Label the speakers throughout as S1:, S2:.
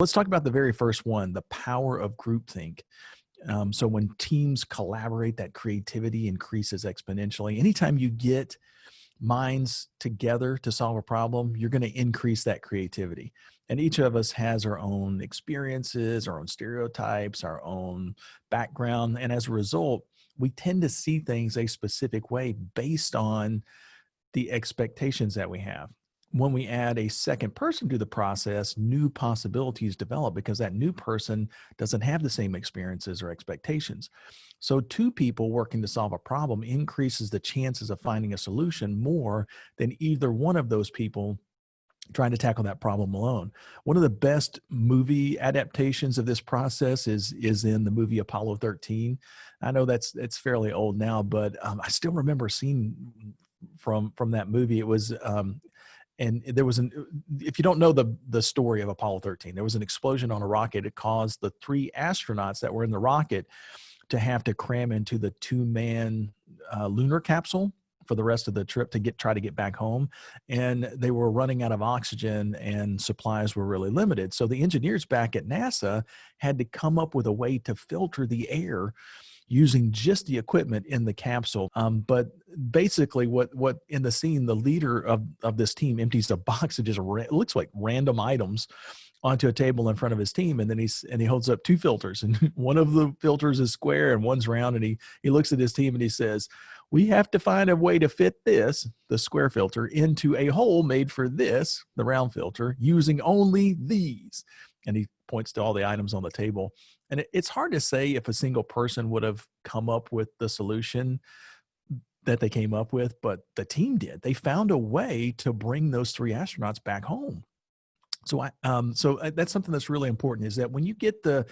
S1: Let's talk about the very first one, the power of groupthink. So when teams collaborate, that creativity increases exponentially. Anytime you get minds together to solve a problem, you're going to increase that creativity. And each of us has our own experiences, our own stereotypes, our own background. And as a result, we tend to see things a specific way based on the expectations that we have. When we add a second person to the process, new possibilities develop because that new person doesn't have the same experiences or expectations. So, two people working to solve a problem increases the chances of finding a solution more than either one of those people trying to tackle that problem alone. One of the best movie adaptations of this process is in the movie Apollo 13. I know that's it's fairly old now, but I still remember seeing from that movie. It was and there was an if you don't know the story of Apollo 13, there was an explosion on a rocket. It caused the three astronauts that were in the rocket to have to cram into the two-man lunar capsule for the rest of the trip to try to get back home. And they were running out of oxygen and supplies were really limited. So the engineers back at NASA had to come up with a way to filter the air using just the equipment in the capsule. But basically, what in the scene, the leader of this team empties a box of just it looks like random items onto a table in front of his team, and then he holds up two filters, and one of the filters is square and one's round, and he looks at his team and he says, "We have to find a way to fit this, the square filter, into a hole made for this, the round filter, using only these." And he points to all the items on the table. And it's hard to say if a single person would have come up with the solution that they came up with, but the team did. They found a way to bring those three astronauts back home. So that's something that's really important is that when you get the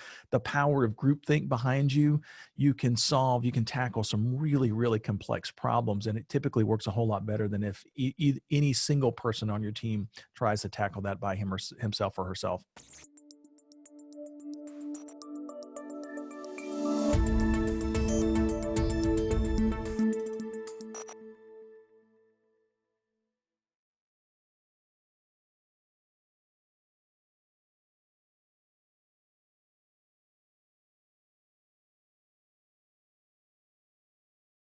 S1: power of groupthink behind you, you can tackle some really, really complex problems. And it typically works a whole lot better than if any single person on your team tries to tackle that by himself or herself.